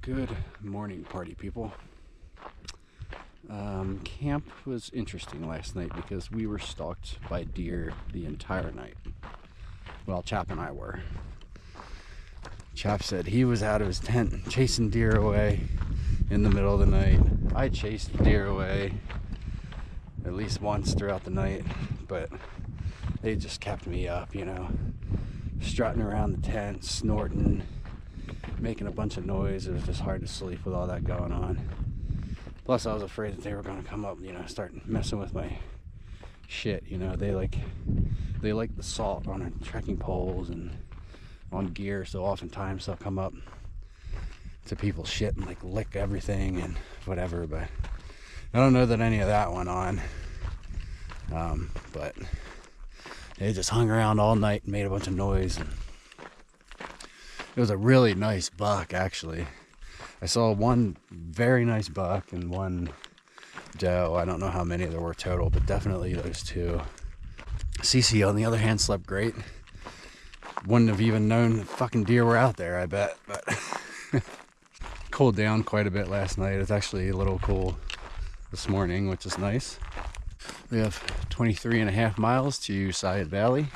Good morning, party people. Camp was interesting last night because we were stalked by deer the entire night. Well, Chap and I were. Chap said he was out of his tent chasing deer away in the middle of the night. I chased deer away at least once throughout the night, but they just kept me up, strutting around the tent, snorting, making a bunch of noise. It was just hard to sleep with all that going on. Plus, I was afraid that they were going to come up, start messing with my shit. They like the salt on our trekking poles and on gear, so oftentimes they'll come up to people's shit and lick everything and whatever. But I don't know that any of that went on. But they just hung around all night and made a bunch of noise. And it was a really nice buck, actually. I saw one very nice buck and one doe. I don't know how many there were total, but definitely those two. Cece, on the other hand, slept great. Wouldn't have even known that fucking deer were out there, I bet. But cooled down quite a bit last night. It's actually a little cool this morning, which is nice. We have 23.5 miles to Syed Valley.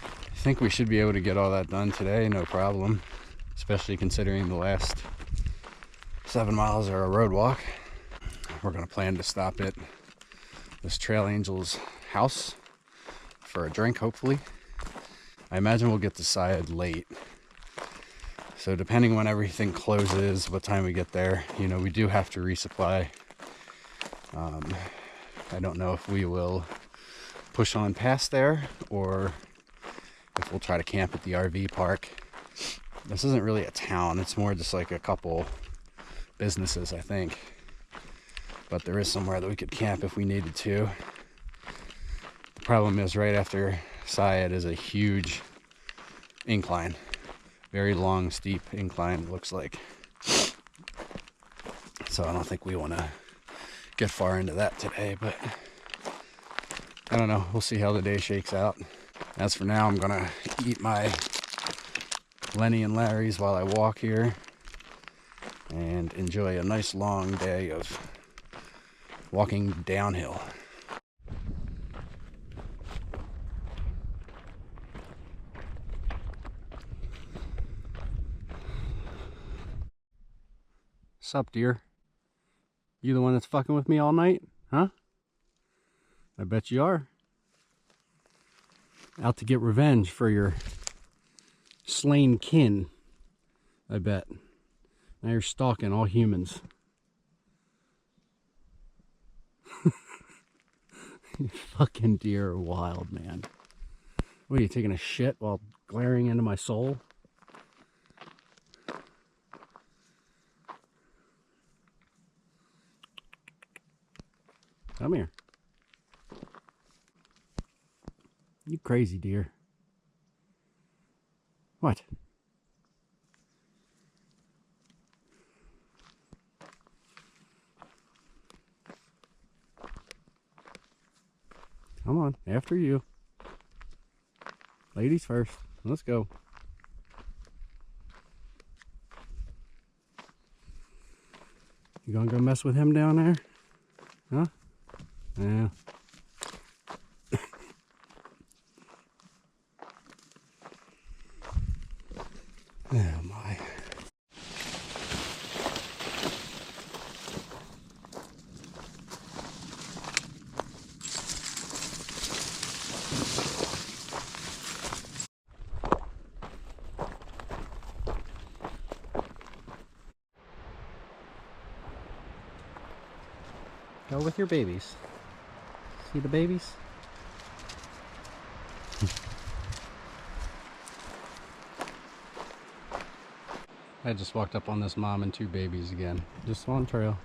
I think we should be able to get all that done today, no problem. Especially considering the last 7 miles are a road walk. We're going to plan to stop at this Trail Angel's house for a drink, hopefully. I imagine we'll get to Syed late. So depending when everything closes, what time we get there, we do have to resupply. I don't know if we will push on past there or if we'll try to camp at the RV park. This isn't really a town, it's more just like a couple businesses, I think. But there is somewhere that we could camp if we needed to. The problem is right after Syed is a huge incline. Very long, steep incline, it looks like. So I don't think we want to get far into that today, but I don't know. We'll see how the day shakes out. As for now, I'm going to eat my Lenny and Larry's while I walk here and enjoy a nice long day of walking downhill. Sup, dear? You the one that's fucking with me all night? Huh? I bet you are. Out to get revenge for your slain kin, I bet. Now you're stalking all humans. You fucking deer are wild, man. What are you, taking a shit while glaring into my soul? Come here. You crazy deer. What? Come on, after you. Ladies first. Let's go. You gonna go mess with him down there? Huh? Yeah. Oh my. Go with your babies. See the babies? I just walked up on this mom and two babies again. Just on trail.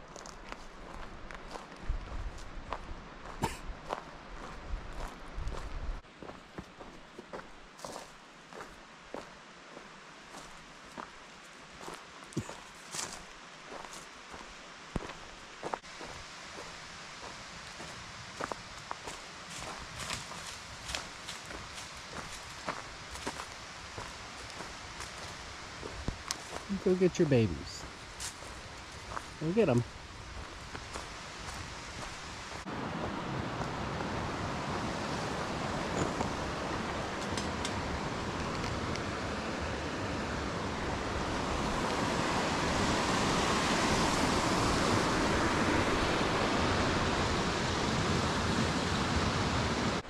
Go get your babies. Go get them.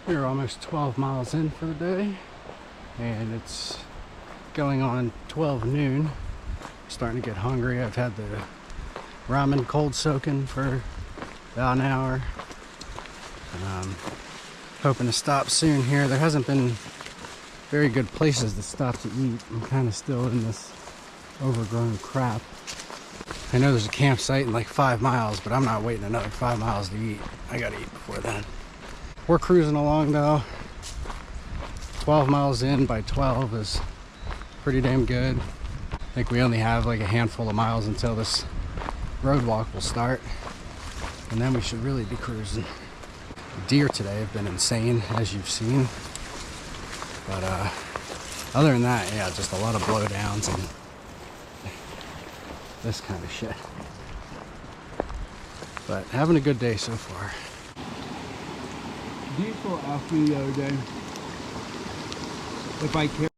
We're almost 12 miles in for the day, and it's going on 12 noon. Starting to get hungry. I've had the ramen cold soaking for about an hour. Hoping to stop soon here. There hasn't been very good places to stop to eat. I'm kind of still in this overgrown crap. I know there's a campsite in like 5 miles, but I'm not waiting another 5 miles to eat. I gotta eat before then. We're cruising along though. 12 miles in by 12 is pretty damn good. I think we only have like a handful of miles until this road walk will start, and then we should really be cruising. The deer today have been insane, as you've seen, but other than that, yeah, just a lot of blowdowns and this kind of shit. But having a good day so far. Diesel asked me the other day if I care.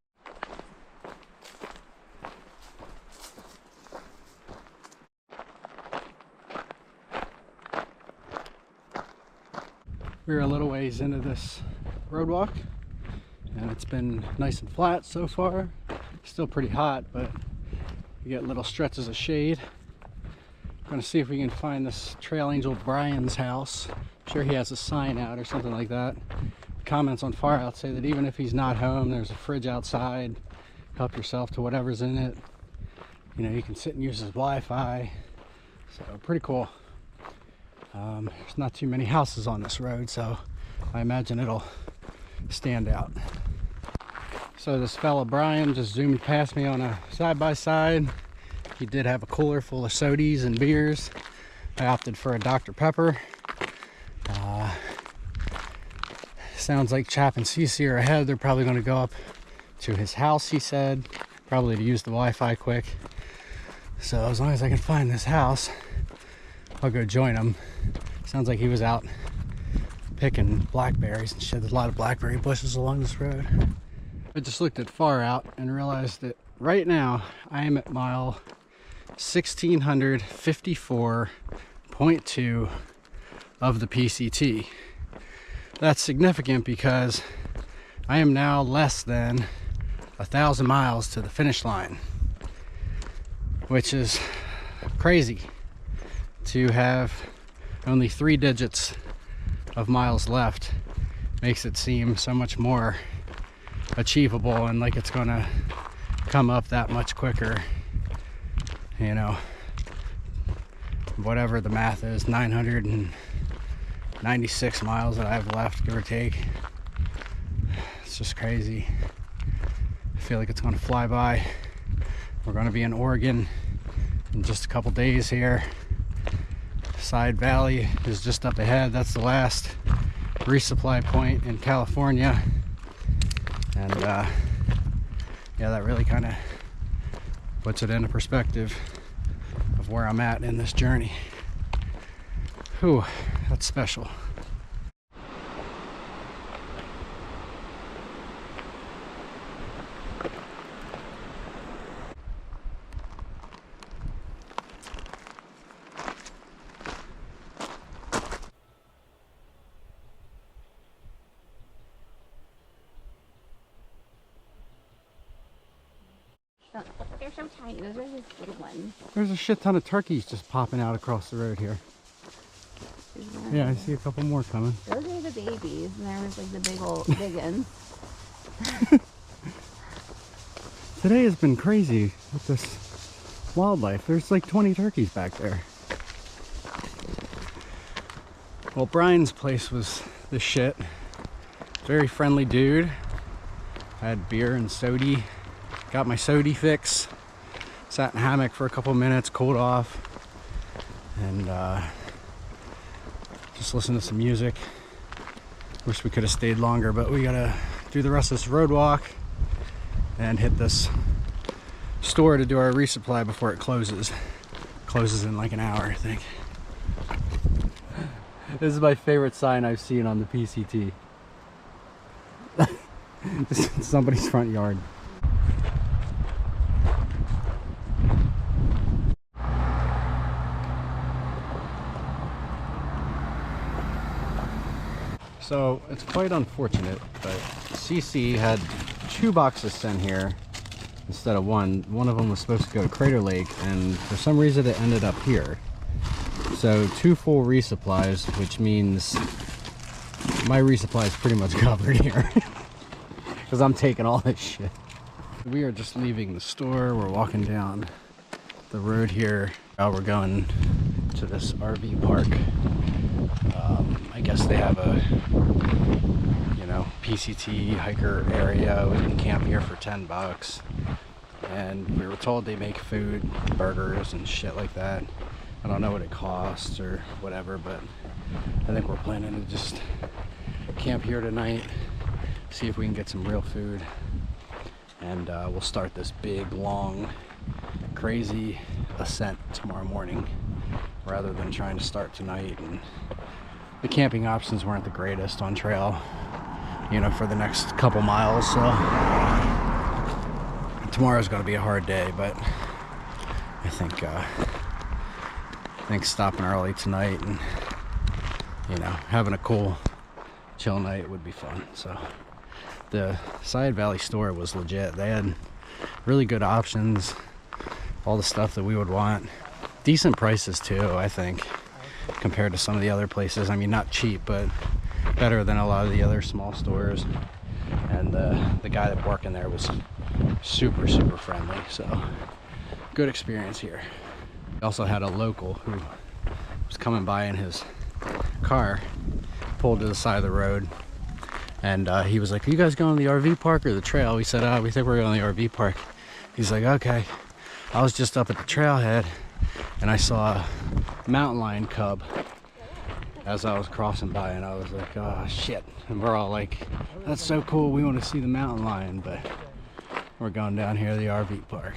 We're a little ways into this road walk, and it's been nice and flat so far. Still pretty hot, but we get little stretches of shade. I'm gonna see if we can find this Trail Angel Brian's house. I'm sure he has a sign out or something like that. Comments on Far Out say that even if he's not home, there's a fridge outside. Help yourself to whatever's in it. You know, you can sit and use his Wi-Fi. So pretty cool. There's not too many houses on this road, so I imagine it'll stand out. So this fella Brian just zoomed past me on a side-by-side. He did have a cooler full of sodies and beers. I opted for a Dr. Pepper. Sounds like Chap and Cece are ahead. They're probably going to go up to his house, he said, probably to use the Wi-Fi quick. So as long as I can find this house, I'll go join him. Sounds like he was out picking blackberries and shit. There's a lot of blackberry bushes along this road. I just looked at Far Out and realized that right now I am at mile 1654.2 of the PCT. That's significant because I am now less than 1,000 miles to the finish line, which is crazy to have only 3 digits of miles left. Makes it seem so much more achievable and like it's gonna come up that much quicker. You know, whatever the math is, 996 miles that I have left, give or take. It's just crazy. I feel like it's gonna fly by. We're gonna be in Oregon in just a couple days here. Side Valley is just up ahead. That's the last resupply point in California. And yeah, that really kind of puts it into perspective of where I'm at in this journey. Whew, that's special. They're so tiny. Those are just little ones. There's a shit ton of turkeys just popping out across the road here. Yeah, I see a couple more coming. Those are the babies, and there was like the big ones. Today has been crazy with this wildlife. There's like 20 turkeys back there. Well, Brian's place was the shit. Very friendly dude. I had beer and sody. Got my sody fix. Sat in a hammock for a couple minutes, cooled off, and just listened to some music. Wish we could have stayed longer, but we gotta do the rest of this road walk and hit this store to do our resupply before it closes. Closes in like an hour, I think. This is my favorite sign I've seen on the PCT. This is somebody's front yard. So it's quite unfortunate, but CC had 2 boxes sent here instead of one. One of them was supposed to go to Crater Lake, and for some reason it ended up here. So 2 full resupplies, which means my resupply is pretty much covered here because I'm taking all this shit. We are just leaving the store. We're walking down the road here. Now we're going to this RV park. I guess they have a, you know, PCT hiker area. We can camp here for 10 bucks. And we were told they make food, burgers and shit like that. I don't know what it costs or whatever, but I think we're planning to just camp here tonight, see if we can get some real food, and we'll start this big, long, crazy ascent tomorrow morning rather than trying to start tonight. And the camping options weren't the greatest on trail, you know, for the next couple miles, so tomorrow's going to be a hard day, but I think stopping early tonight and, you know, having a cool, chill night would be fun. So the Side Valley store was legit. They had really good options, all the stuff that we would want. Decent prices too, I think, compared to some of the other places. I mean, not cheap, but better than a lot of the other small stores. And the guy that worked in there was super friendly, so good experience here. We also had a local who was coming by in his car, pulled to the side of the road, and he was like, "Are you guys going to the RV park or the trail?" We said, "Oh, we think we're going to the RV park." He's like, "Okay." I was just up at the trailhead and I saw a mountain lion cub as I was crossing by, and I was like, "Oh shit." And we're all like, "That's so cool, we want to see the mountain lion," but we're going down here to the RV park.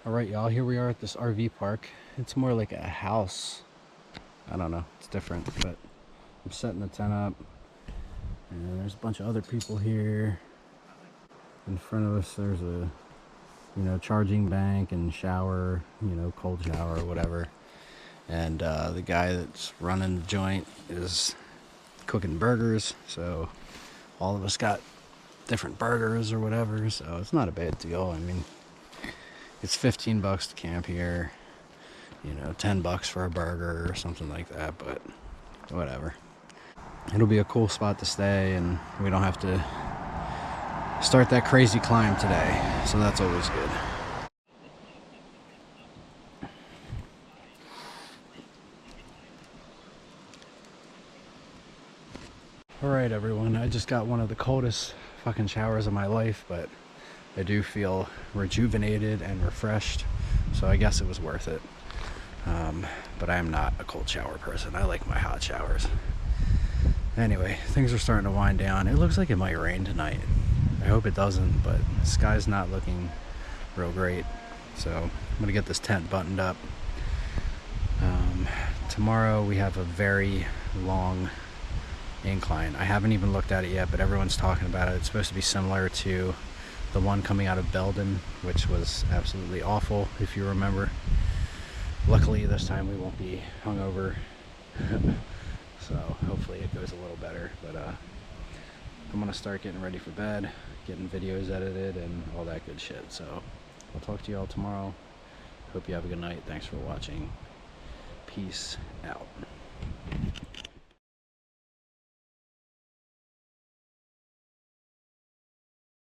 Alright y'all, here we are at this RV park. It's more like a house. I don't know, it's different, but I'm setting the tent up. And there's a bunch of other people here. In front of us there's a, you know, charging bank and shower, you know, cold shower or whatever. And the guy that's running the joint is cooking burgers, so all of us got different burgers or whatever, so it's not a bad deal. I mean, it's 15 bucks to camp here, you know, 10 bucks for a burger or something like that, but whatever. It'll be a cool spot to stay, and we don't have to start that crazy climb today, so that's always good. Alright everyone, I just got one of the coldest fucking showers of my life, but I do feel rejuvenated and refreshed, so I guess it was worth it. But I am not a cold shower person. I like my hot showers. Anyway, things are starting to wind down. It looks like it might rain tonight. I hope it doesn't, but the sky's not looking real great. So I'm gonna get this tent buttoned up. Tomorrow we have a very long incline. I haven't even looked at it yet, but everyone's talking about it. It's supposed to be similar to the one coming out of Belden, which was absolutely awful, if you remember. Luckily this time we won't be hungover, so hopefully it goes a little better. But I'm gonna start getting ready for bed, getting videos edited and all that good shit. So I'll talk to you all tomorrow. Hope you have a good night. Thanks for watching. Peace out.